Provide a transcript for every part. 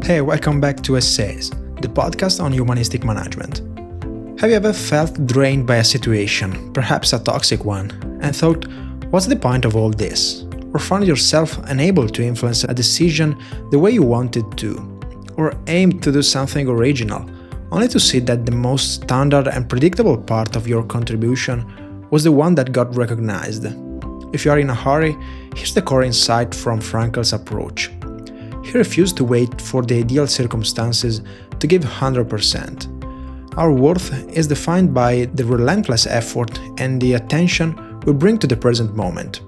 Hey, welcome back to Essays, the podcast on humanistic management. Have you ever felt drained by a situation, perhaps a toxic one, and thought, what's the point of all this? Or found yourself unable to influence a decision the way you wanted to, or aimed to do something original, only to see that the most standard and predictable part of your contribution was the one that got recognized? If you are in a hurry, here's the core insight from Frankl's approach. He refused to wait for the ideal circumstances to give 100%. Our worth is defined by the relentless effort and the attention we bring to the present moment.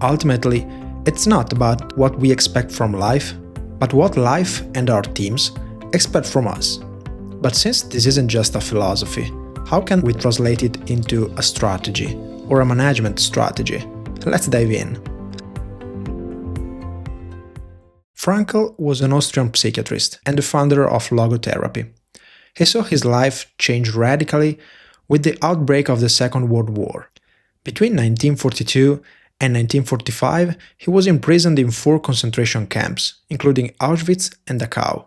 Ultimately, it's not about what we expect from life, but what life and our teams expect from us. But since this isn't just a philosophy, how can we translate it into a strategy or a management strategy? Let's dive in. Frankl was an Austrian psychiatrist and the founder of logotherapy. He saw his life change radically with the outbreak of the Second World War. Between 1942 and 1945, he was imprisoned in 4 concentration camps, including Auschwitz and Dachau.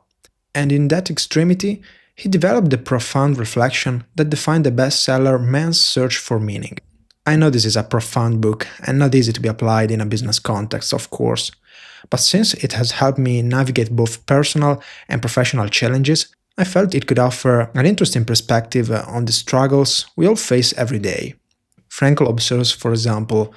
And in that extremity, he developed the profound reflection that defined the bestseller Man's Search for Meaning. I know this is a profound book and not easy to be applied in a business context, of course. But since it has helped me navigate both personal and professional challenges, I felt it could offer an interesting perspective on the struggles we all face every day. Frankl observes, for example,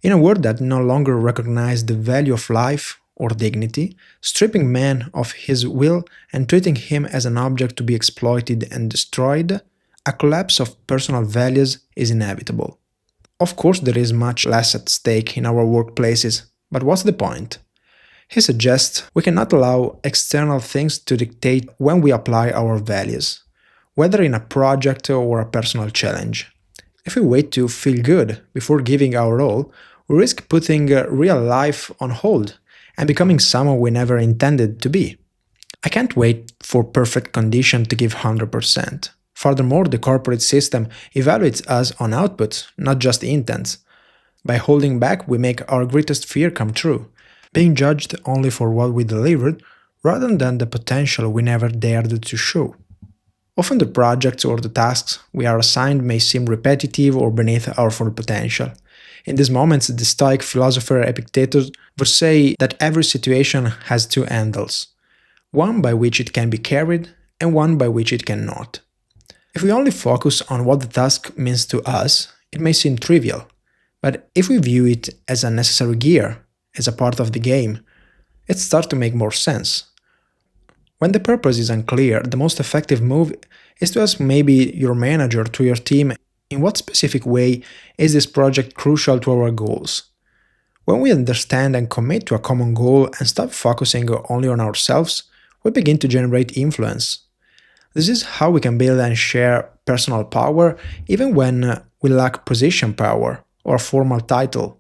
in a world that no longer recognizes the value of life or dignity, stripping man of his will and treating him as an object to be exploited and destroyed, a collapse of personal values is inevitable. Of course, there is much less at stake in our workplaces, but what's the point? He suggests we cannot allow external things to dictate when we apply our values, whether in a project or a personal challenge. If we wait to feel good before giving our all, we risk putting real life on hold and becoming someone we never intended to be. I can't wait for perfect condition to give 100%. Furthermore, the corporate system evaluates us on outputs, not just intents. By holding back, we make our greatest fear come true, being judged only for what we delivered rather than the potential we never dared to show. Often the projects or the tasks we are assigned may seem repetitive or beneath our full potential. In these moments, the Stoic philosopher Epictetus would say that every situation has 2 handles, one by which it can be carried and one by which it cannot. If we only focus on what the task means to us, it may seem trivial, but if we view it as a necessary gear, as a part of the game, it starts to make more sense. When the purpose is unclear, the most effective move is to ask maybe your manager to your team in what specific way is this project crucial to our goals. When we understand and commit to a common goal and stop focusing only on ourselves, we begin to generate influence. This is how we can build and share personal power even when we lack position power or a formal title.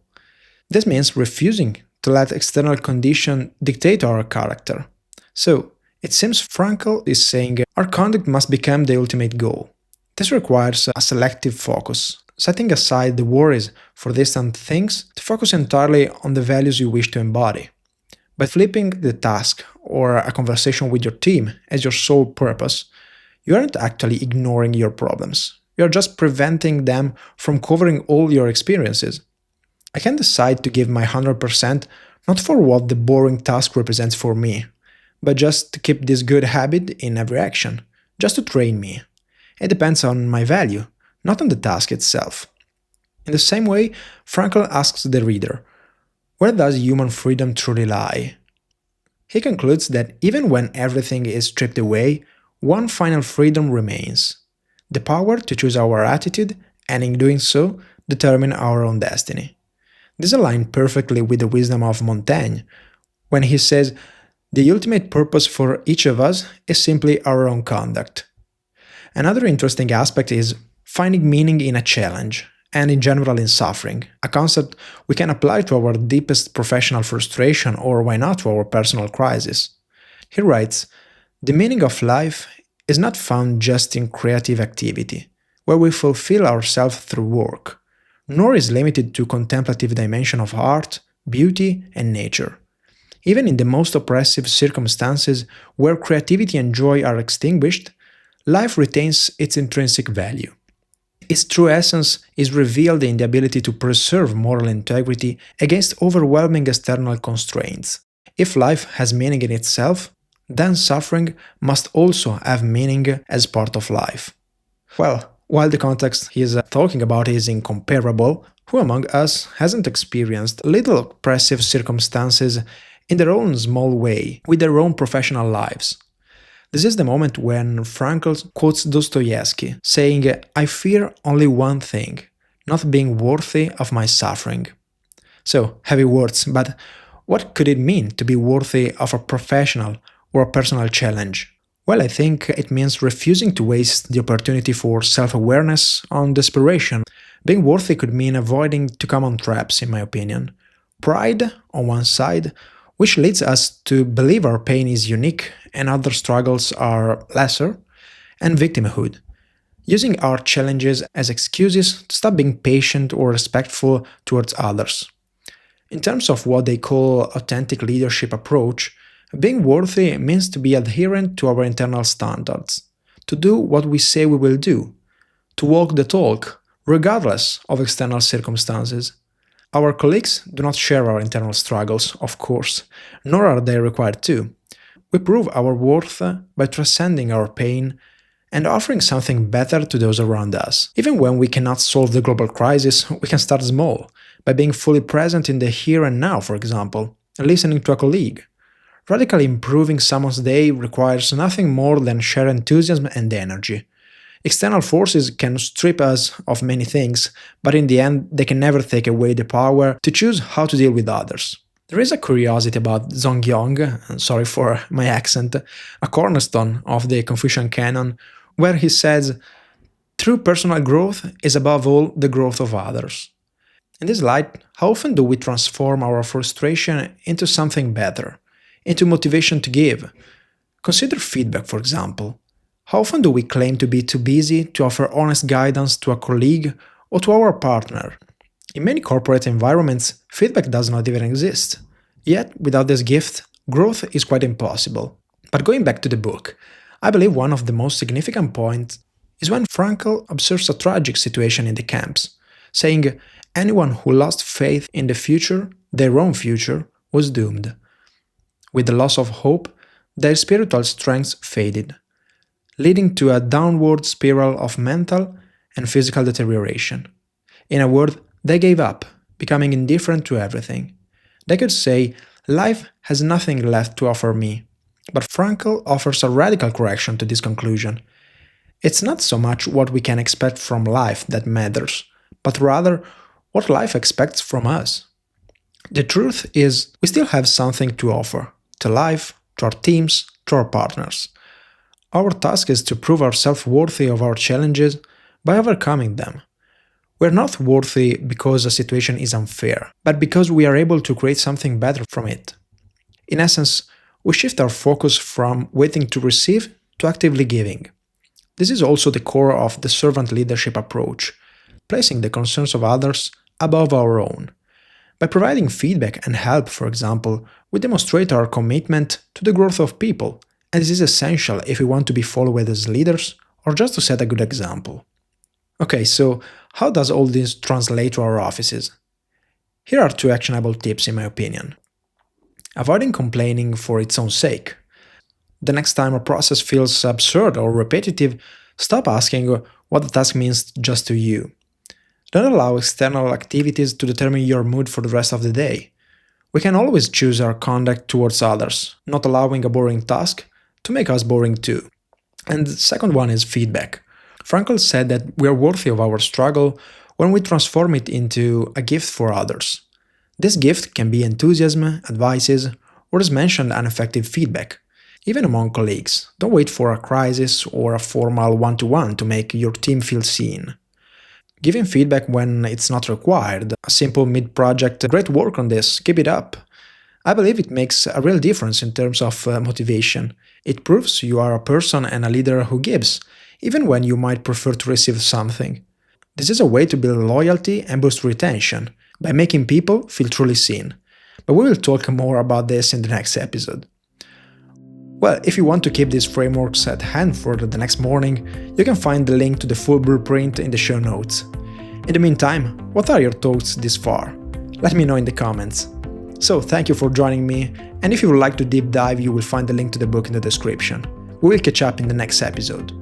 This means refusing to let external conditions dictate our character. So, it seems Frankl is saying our conduct must become the ultimate goal. This requires a selective focus, setting aside the worries for distant things to focus entirely on the values you wish to embody. By flipping the task or a conversation with your team as your sole purpose, you aren't actually ignoring your problems. You're just preventing them from covering all your experiences. I can decide to give my 100% not for what the boring task represents for me, but just to keep this good habit in every action, just to train me. It depends on my value, not on the task itself. In the same way, Frankl asks the reader, where does human freedom truly lie? He concludes that even when everything is stripped away, one final freedom remains: the power to choose our attitude and in doing so, determine our own destiny. This aligns perfectly with the wisdom of Montaigne, when he says, the ultimate purpose for each of us is simply our own conduct. Another interesting aspect is finding meaning in a challenge, and in general in suffering, a concept we can apply to our deepest professional frustration or why not to our personal crisis. He writes, the meaning of life is not found just in creative activity, where we fulfill ourselves through work, nor is limited to contemplative dimension of art, beauty, and nature. Even in the most oppressive circumstances where creativity and joy are extinguished, life retains its intrinsic value. Its true essence is revealed in the ability to preserve moral integrity against overwhelming external constraints. If life has meaning in itself, then suffering must also have meaning as part of life. Well, while the context he is talking about is incomparable, who among us hasn't experienced little oppressive circumstances in their own small way, with their own professional lives? This is the moment when Frankl quotes Dostoevsky, saying, "I fear only one thing, not being worthy of my suffering." So, heavy words, but what could it mean to be worthy of a professional or a personal challenge? Well, I think it means refusing to waste the opportunity for self-awareness on desperation. Being worthy could mean avoiding two common traps, in my opinion. Pride, on one side, which leads us to believe our pain is unique and other struggles are lesser, and victimhood, using our challenges as excuses to stop being patient or respectful towards others. In terms of what they call authentic leadership approach, being worthy means to be adherent to our internal standards, to do what we say we will do, to walk the talk, regardless of external circumstances. Our colleagues do not share our internal struggles, of course, nor are they required to. We prove our worth by transcending our pain and offering something better to those around us. Even when we cannot solve the global crisis, we can start small, by being fully present in the here and now, for example, and listening to a colleague. Radically improving someone's day requires nothing more than shared enthusiasm and energy. External forces can strip us of many things, but in the end, they can never take away the power to choose how to deal with others. There is a curiosity about Zongyong, sorry for my accent, a cornerstone of the Confucian canon, where he says, "True personal growth is above all the growth of others." In this light, how often do we transform our frustration into something better, into motivation to give? Consider feedback, for example. How often do we claim to be too busy to offer honest guidance to a colleague or to our partner? In many corporate environments, feedback does not even exist. Yet, without this gift, growth is quite impossible. But going back to the book, I believe one of the most significant points is when Frankl observes a tragic situation in the camps, saying anyone who lost faith in the future, their own future, was doomed. With the loss of hope, their spiritual strength faded, leading to a downward spiral of mental and physical deterioration. In a word, they gave up, becoming indifferent to everything. They could say, life has nothing left to offer me. But Frankl offers a radical correction to this conclusion. It's not so much what we can expect from life that matters, but rather what life expects from us. The truth is, we still have something to offer, to life, to our teams, to our partners. Our task is to prove ourselves worthy of our challenges by overcoming them. We're not worthy because a situation is unfair, but because we are able to create something better from it. In essence, we shift our focus from waiting to receive to actively giving. This is also the core of the servant leadership approach, placing the concerns of others above our own. By providing feedback and help, for example, we demonstrate our commitment to the growth of people, and this is essential if we want to be followed as leaders or just to set a good example. Okay, so how does all this translate to our offices? Here are two actionable tips in my opinion. Avoiding complaining for its own sake. The next time a process feels absurd or repetitive, stop asking what the task means just to you. Don't allow external activities to determine your mood for the rest of the day. We can always choose our conduct towards others, not allowing a boring task to make us boring too. And the second one is feedback. Frankl said that we are worthy of our struggle when we transform it into a gift for others. This gift can be enthusiasm, advices, or as mentioned, unaffected feedback. Even among colleagues, don't wait for a crisis or a formal one-to-one to make your team feel seen. Giving feedback when it's not required, a simple mid-project, great work on this, keep it up. I believe it makes a real difference in terms of motivation. It proves you are a person and a leader who gives, even when you might prefer to receive something. This is a way to build loyalty and boost retention, by making people feel truly seen. but we will talk more about this in the next episode. Well, if you want to keep these frameworks at hand for the next morning, you can find the link to the full blueprint in the show notes. In the meantime, what are your thoughts this far? Let me know in the comments. So thank you for joining me, and if you would like to deep dive, you will find the link to the book in the description. We will catch up in the next episode.